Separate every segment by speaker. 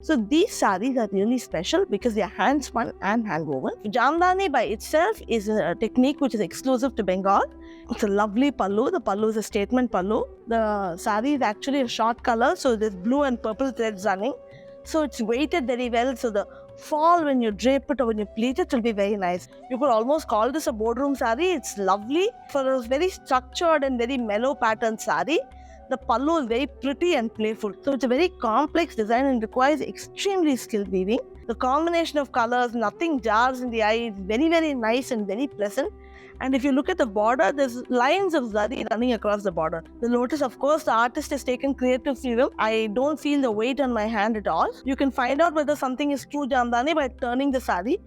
Speaker 1: So these sarees are really special because they are hand spun and hand woven. Jamdani by itself is a technique which is exclusive to Bengal. It's a lovely pallu. The pallu is a statement pallu. The saree is actually a short color, so there's blue and purple threads running. So it's weighted very well. So the fall when you drape it or when you pleat it will be very nice. You could almost call this a boardroom saree. It's lovely for a very structured and very mellow pattern saree. The pallu is very pretty and playful. So it's a very complex design and requires extremely skilled weaving. The combination of colors, nothing jars in the eye. It's very, very nice and very pleasant. And if you look at the border, there's lines of zari running across the border. The lotus, of course, the artist has taken creative freedom. I don't feel the weight on my hand at all. You can find out whether something is true jamdani by turning the sari.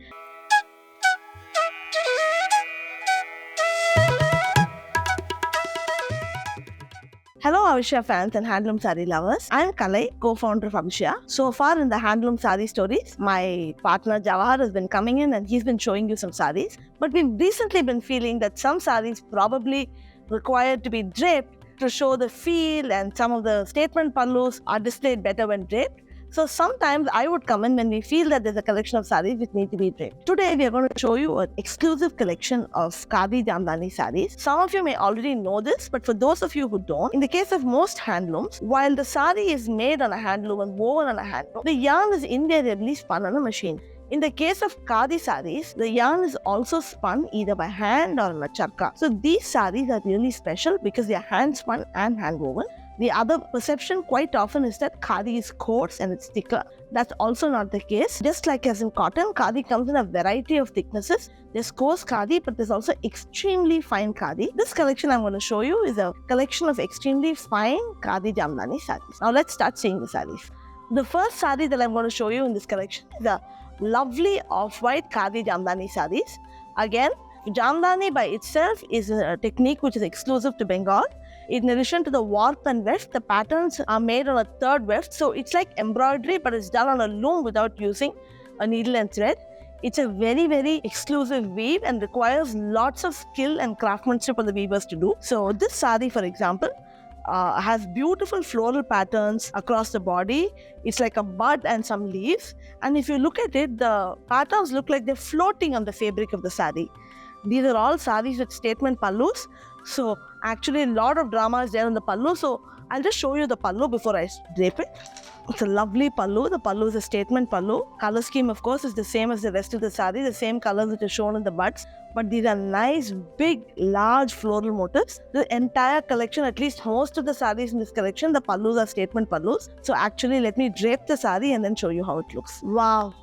Speaker 1: Hello Avishya fans and handloom saree lovers. I am Kalai, co-founder of Avishya. So far in the handloom saree stories, my partner Jawahar has been coming in and he's been showing you some sarees. But we've recently been feeling that some sarees probably required to be draped to show the feel, and some of the statement pallus are displayed better when draped. So sometimes I would come in when we feel that there's a collection of sarees which need to be draped. Today we are going to show you an exclusive collection of Khadi Jamdani sarees. Some of you may already know this, but for those of you who don't, in the case of most handlooms, while the saree is made on a handloom and woven on a handloom, the yarn is invariably spun on a machine. In the case of Khadi sarees, the yarn is also spun either by hand or on a charka. So these sarees are really special because they are hand spun and hand woven. The other perception quite often is that khadi is coarse and it's thicker. That's also not the case. Just like as in cotton, khadi comes in a variety of thicknesses. There's coarse khadi, but there's also extremely fine khadi. This collection I'm going to show you is a collection of extremely fine Khadi Jamdani sarees. Now let's start seeing the sarees. The first saree that I'm going to show you in this collection is a lovely off-white Khadi Jamdani sarees. Again, Jamdani by itself is a technique which is exclusive to Bengal. In addition to the warp and weft, the patterns are made on a third weft. So it's like embroidery, but it's done on a loom without using a needle and thread. It's a very, very exclusive weave and requires lots of skill and craftsmanship for the weavers to do. So this saree, for example, has beautiful floral patterns across the body. It's like a bud and some leaves. And if you look at it, the patterns look like they're floating on the fabric of the saree. These are all sarees with statement pallus. So actually a lot of drama is there in the pallu. So I'll just show you the pallu before I drape it. It's a lovely pallu. The pallu is a statement pallu. Color scheme, of course, is the same as the rest of the saree, the same colors that are shown in the buds. But these are nice, big, large floral motifs. The entire collection, at least most of the sarees in this collection, the pallus are statement pallus. So actually, let me drape the saree and then show you how it looks. Wow.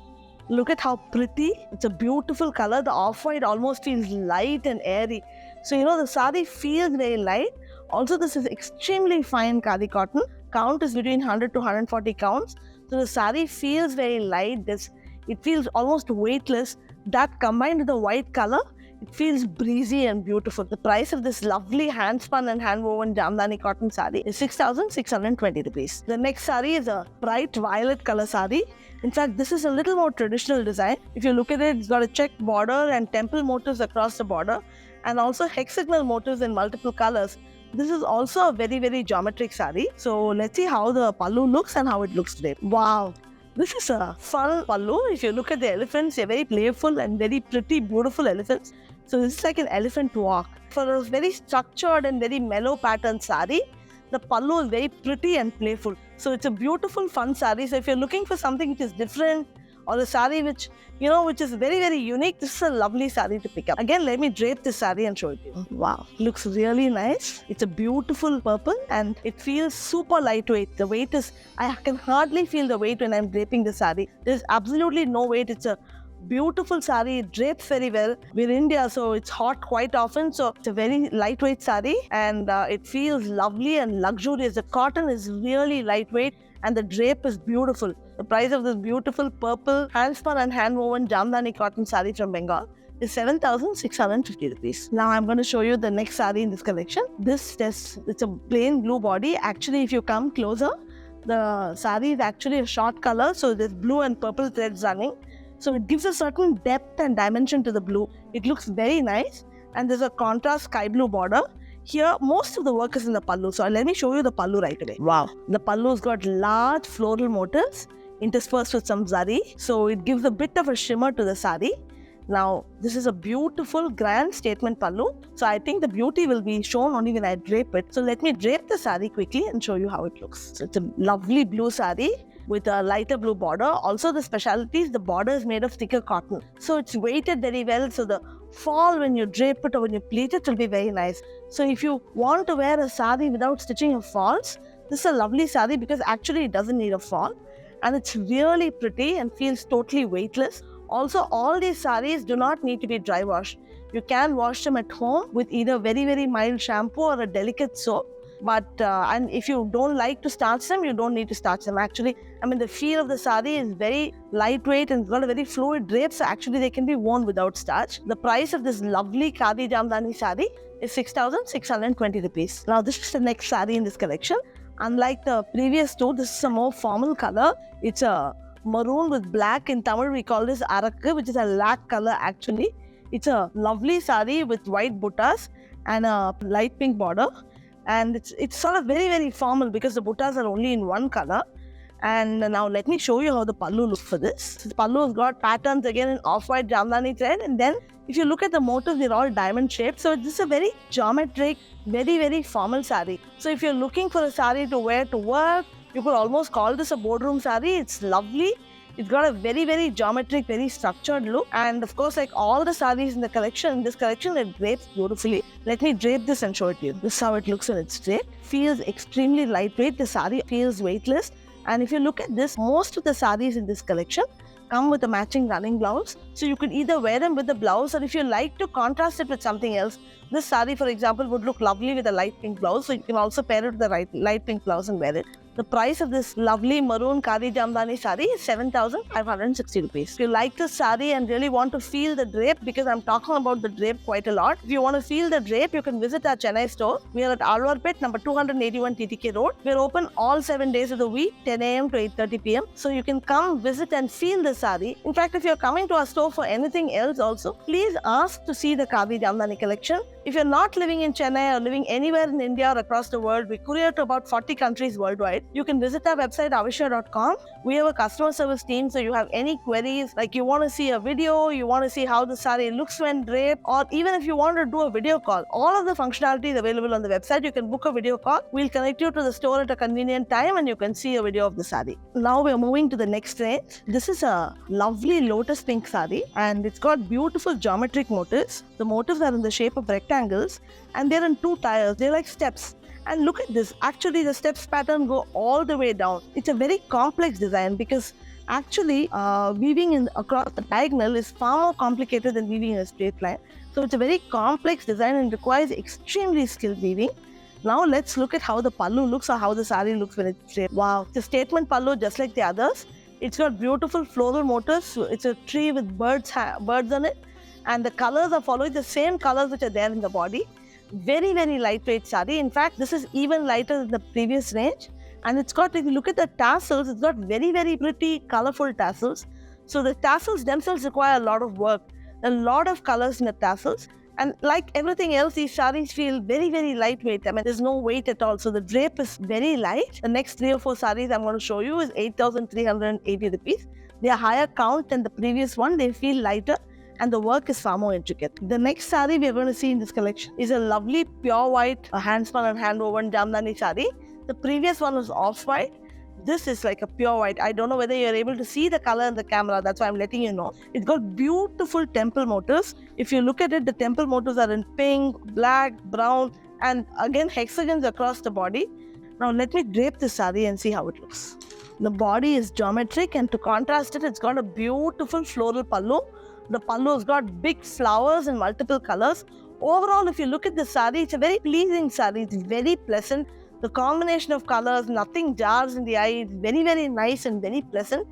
Speaker 1: Look at how pretty. It's a beautiful color. The off-white almost feels light and airy. So, the saree feels very light. Also, this is extremely fine Khadi cotton. Count is between 100 to 140 counts. So, the saree feels very light. It feels almost weightless. That combined with the white color, it feels breezy and beautiful. The price of this lovely hand-spun and hand-woven Jamdani cotton saree is 6,620 rupees. The next saree is a bright violet color saree. In fact, this is a little more traditional design. If you look at it, it's got a checked border and temple motifs across the border, and also hexagonal motifs in multiple colors. This is also a very, very geometric saree. So let's see how the pallu looks and how it looks today. Wow. This is a fun pallu. If you look at the elephants, they're very playful and very pretty, beautiful elephants. So this is like an elephant walk. For a very structured and very mellow pattern saree, the pallu is very pretty and playful. So it's a beautiful, fun saree. So if you're looking for something which is different, or a saree which is very, very unique, this is a lovely saree to pick up. Again, let me drape this saree and show it to you. Wow, looks really nice. It's a beautiful purple and it feels super lightweight. The weight is, I can hardly feel the weight when I'm draping the saree. There's absolutely no weight. It's a beautiful saree. It drapes very well. We're in India, so it's hot quite often. So it's a very lightweight saree and it feels lovely and luxurious. The cotton is really lightweight and the drape is beautiful. The price of this beautiful purple hand-spun and hand-woven Jamdani cotton saree from Bengal is 7,650 rupees. Now I'm going to show you the next saree in this collection. It's a plain blue body. Actually, if you come closer, the saree is actually a short color. So there's blue and purple threads running. So it gives a certain depth and dimension to the blue. It looks very nice. And there's a contrast sky blue border. Here, most of the work is in the pallu. So let me show you the pallu right away. Wow. The pallu's got large floral motifs. interspersed with some zari. So it gives a bit of a shimmer to the sari. Now, this is a beautiful grand statement pallu. So I think the beauty will be shown only when I drape it. So let me drape the sari quickly and show you how it looks. So it's a lovely blue sari with a lighter blue border. Also the speciality is the border is made of thicker cotton. So it's weighted very well. So the fall when you drape it or when you pleat it will be very nice. So if you want to wear a sari without stitching of falls, this is a lovely sari because actually it doesn't need a fall. And it's really pretty and feels totally weightless. Also, all these saris do not need to be dry washed. You can wash them at home with either very, very mild shampoo or a delicate soap. But and if you don't like to starch them, you don't need to starch them. Actually, I mean, the feel of the sari is very lightweight and it's got a very fluid drape. So actually, they can be worn without starch. The price of this lovely Khadi Jamdani sari is 6,620 rupees. Now, this is the next sari in this collection. Unlike the previous two, this is a more formal color. It's a maroon with black. In Tamil, we call this Araku, which is a lac color actually. It's a lovely sari with white buttas and a light pink border. And it's sort of very, very formal because the buttas are only in one color. And now let me show you how the pallu looks for this. The pallu has got patterns again in off-white Jamdani thread. And then if you look at the motifs, they're all diamond shaped. So this is a very geometric, very, very formal sari. So if you're looking for a sari to wear to work, you could almost call this a boardroom sari. It's lovely. It's got a very, very geometric, very structured look. And of course, like all the saris in the collection, this collection, it drapes beautifully. Let me drape this and show it to you. This is how it looks when it's draped. Feels extremely lightweight. The sari feels weightless. And if you look at this, most of the saris in this collection come with a matching running blouse. So you could either wear them with the blouse, or if you like to contrast it with something else, this sari, for example, would look lovely with a light pink blouse. So you can also pair it with the light pink blouse and wear it. The price of this lovely maroon Khadi Jamdani sari is 7,560 rupees. If you like this sari and really want to feel the drape, because I'm talking about the drape quite a lot, if you want to feel the drape, you can visit our Chennai store. We are at Alwarpet, number 281 TTK Road. We are open all 7 days of the week, 10 a.m. to 8:30 p.m. So you can come visit and feel the sari. In fact, if you're coming to our store for anything else also, please ask to see the Khadi Jamdani collection. If you're not living in Chennai or living anywhere in India or across the world, we courier to about 40 countries worldwide. You can visit our website avishya.com. We have a customer service team, so you have any queries, like you want to see a video, you want to see how the sari looks when draped, or even if you want to do a video call, all of the functionality is available on the website. You can book a video call. We'll connect you to the store at a convenient time and you can see a video of the sari. Now we're moving to the next range. This is a lovely lotus pink sari and it's got beautiful geometric motifs. The motifs are in the shape of rectangles and they're in 2 tiers. They're like steps. And look at this. Actually, the steps pattern go all the way down. It's a very complex design because actually weaving across the diagonal is far more complicated than weaving in a straight line. So it's a very complex design and requires extremely skilled weaving. Now let's look at how the pallu looks or how the sari looks when it's draped. Wow, it's a statement pallu just like the others. It's got beautiful floral motifs. It's a tree with birds on it. And the colors are following the same colors which are there in the body. Very, very lightweight sari. In fact, this is even lighter than the previous range. And it's got, if you look at the tassels, it's got very, very pretty, colorful tassels. So the tassels themselves require a lot of work. A lot of colors in the tassels. And like everything else, these saris feel very, very lightweight. I mean, there's no weight at all. So the drape is very light. The next 3 or 4 saris I'm going to show you is 8,380 rupees. They are higher count than the previous one. They feel lighter. And the work is far more intricate. The next sari we are going to see in this collection is a lovely pure white hand-spun and hand-woven Jamdani sari. The previous one was off-white. This is like a pure white. I don't know whether you're able to see the color in the camera. That's why I'm letting you know. It's got beautiful temple motifs. If you look at it, the temple motifs are in pink, black, brown, and again hexagons across the body. Now let me drape the sari and see how it looks. The body is geometric and to contrast it, it's got a beautiful floral pallu. The pallu has got big flowers in multiple colors. Overall, if you look at the sari, it's a very pleasing sari. It's very pleasant. The combination of colors, nothing jars in the eye. It's very, very nice and very pleasant.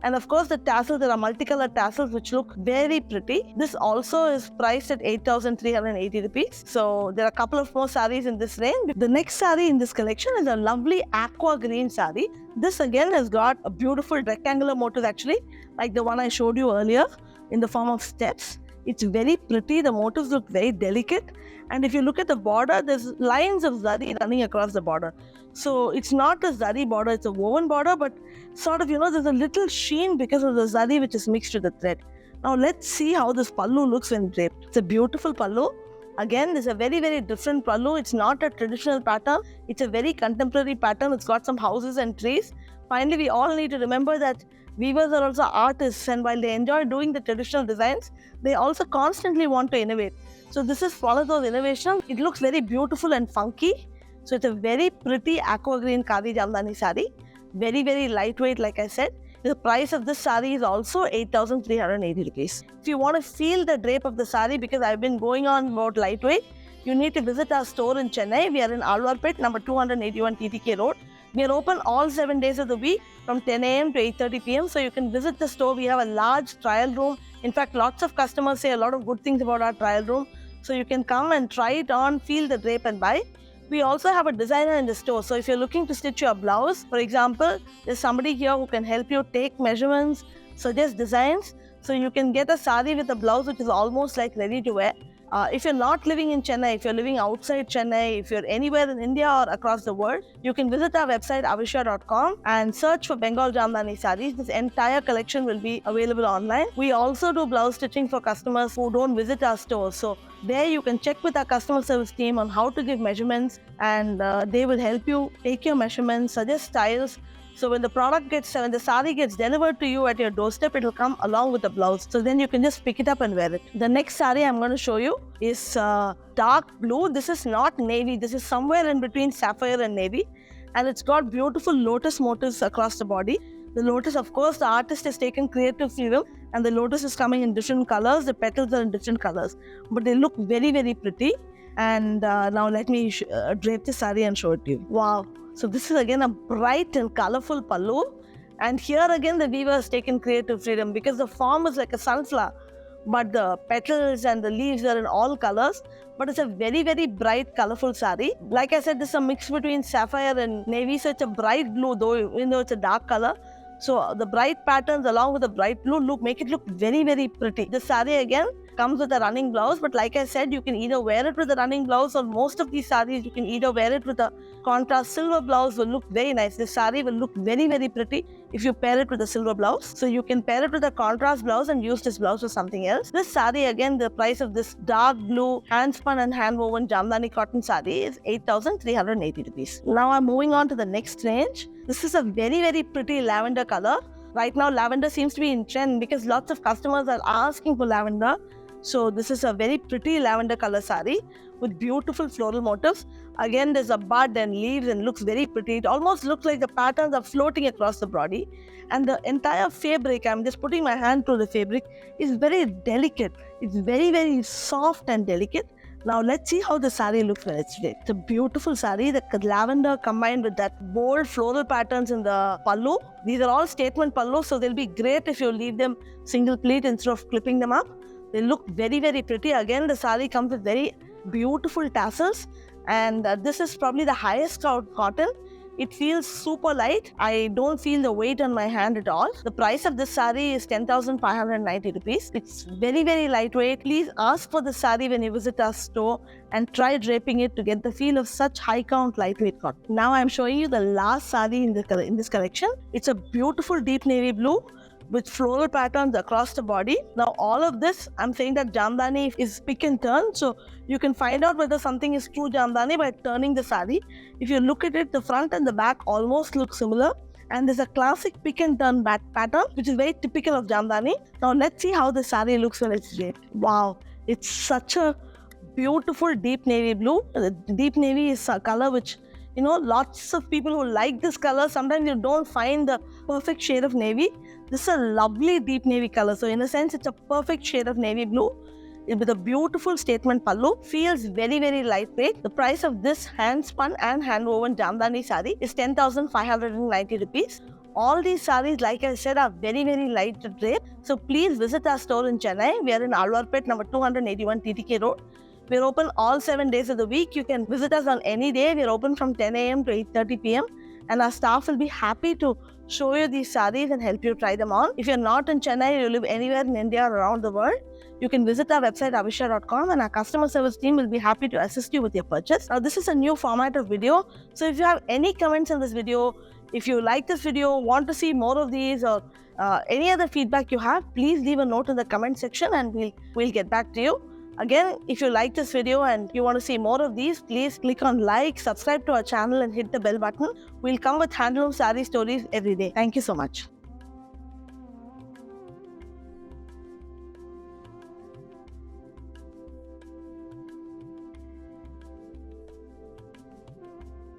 Speaker 1: And of course, the tassels, there are multicolored tassels which look very pretty. This also is priced at 8,380 rupees. So there are a couple of more saris in this range. The next sari in this collection is a lovely aqua green sari. This again has got a beautiful rectangular motif actually, like the one I showed you earlier, in the form of steps. It's very pretty. The motifs look very delicate. And if you look at the border, there's lines of zari running across the border. So it's not a zari border, it's a woven border, but sort of, there's a little sheen because of the zari which is mixed with the thread. Now let's see how this pallu looks when draped. It's a beautiful pallu. Again, this is a very, very different pallu. It's not a traditional pattern. It's a very contemporary pattern. It's got some houses and trees. Finally, we all need to remember that weavers are also artists, and while they enjoy doing the traditional designs, they also constantly want to innovate. So this is one of those innovations. It looks very beautiful and funky. So it's a very pretty aqua green Khadi Jamdani saree. Very, very lightweight, like I said. The price of this saree is also 8,380 rupees. If you want to feel the drape of the saree, because I've been going on about lightweight, you need to visit our store in Chennai. We are in Alwarpet, number 281 TTK Road. We are open all 7 days of the week from 10 a.m. to 8:30 p.m. So you can visit the store. We have a large trial room. In fact, lots of customers say a lot of good things about our trial room. So you can come and try it on, feel the drape and buy. We also have a designer in the store. So if you're looking to stitch your blouse, for example, there's somebody here who can help you take measurements, suggest designs. So you can get a saree with a blouse which is almost like ready to wear. If you're not living in Chennai, if you're living outside Chennai, if you're anywhere in India or across the world, you can visit our website avishya.com and search for Bengal Jamdani Sarees. This entire collection will be available online. We also do blouse stitching for customers who don't visit our stores. So there you can check with our customer service team on how to give measurements, and they will help you take your measurements, suggest styles. So when the saree gets delivered to you at your doorstep, it will come along with the blouse. So then you can just pick it up and wear it. The next saree I'm going to show you is dark blue. This is not navy. This is somewhere in between sapphire and navy. And it's got beautiful lotus motifs across the body. The lotus, of course, the artist has taken creative freedom, and the lotus is coming in different colors. The petals are in different colors, but they look very, very pretty. And now let me drape the saree and show it to you. Wow. So this is again a bright and colorful pallu, and here again the weaver has taken creative freedom because the form is like a sunflower, but the petals and the leaves are in all colors. But it's a very, very bright, colorful saree. Like I said, this is a mix between sapphire and navy, so it's a bright blue, though even though it's a dark color. So the bright patterns along with the bright blue make it look very, very pretty. The saree again comes with a running blouse, but like I said, you can either wear it with a running blouse, or most of these sarees you can either wear it with a contrast silver blouse. Will look very nice. This saree will look very, very pretty if you pair it with a silver blouse. So you can pair it with a contrast blouse and use this blouse for something else. This saree again, the price of this dark blue hand spun and hand woven Jamdani cotton saree is 8,380 rupees. Now I'm moving on to the next range. This is a very, very pretty lavender color. Right now lavender seems to be in trend because lots of customers are asking for lavender. So this is a very pretty lavender color saree with beautiful floral motifs. Again, there's a bud and leaves and looks very pretty. It almost looks like the patterns are floating across the body. And the entire fabric, I'm just putting my hand through the fabric, is very delicate. It's very, very soft and delicate. Now let's see how the saree looks when it's draped. It's a beautiful saree. The lavender combined with that bold floral patterns in the pallu. These are all statement pallu, so they'll be great if you leave them single pleat instead of clipping them up. They look very, very pretty. Again, the saree comes with very beautiful tassels, and this is probably the highest cotton. It feels super light. I don't feel the weight on my hand at all. The price of this saree is 10,590 rupees. It's very, very lightweight. Please ask for the saree when you visit our store and try draping it to get the feel of such high count lightweight cotton. Now I'm showing you the last saree in this collection. It's a beautiful deep navy blue with floral patterns across the body. Now all of this, I'm saying that Jamdani is pick and turn. So you can find out whether something is true Jamdani by turning the saree. If you look at it, the front and the back almost look similar. And there's a classic pick and turn back pattern, which is very typical of Jamdani. Now let's see how the saree looks when it's draped. Wow, it's such a beautiful deep navy blue. The deep navy is a color which, lots of people who like this color, sometimes you don't find the perfect shade of navy. This is a lovely deep navy color. So in a sense, it's a perfect shade of navy blue with a beautiful statement pallu. Feels very, very lightweight. The price of this hand spun and hand woven Jamdani saree is 10,590 rupees. All these sarees, like I said, are very, very light to drape. So please visit our store in Chennai. We are in Alwarpet, number 281 TTK Road. We're open all 7 days of the week. You can visit us on any day. We're open from 10 a.m. to 8:30 p.m. and our staff will be happy to show you these sarees and help you try them on. If you're not in Chennai, you live anywhere in India or around the world, you can visit our website avishya.com and our customer service team will be happy to assist you with your purchase. Now, this is a new format of video. So if you have any comments on this video, if you like this video, want to see more of these, or any other feedback you have, please leave a note in the comment section and we'll get back to you. Again, if you like this video and you want to see more of these, please click on like, subscribe to our channel and hit the bell button. We'll come with handloom saree stories every day. Thank you so much.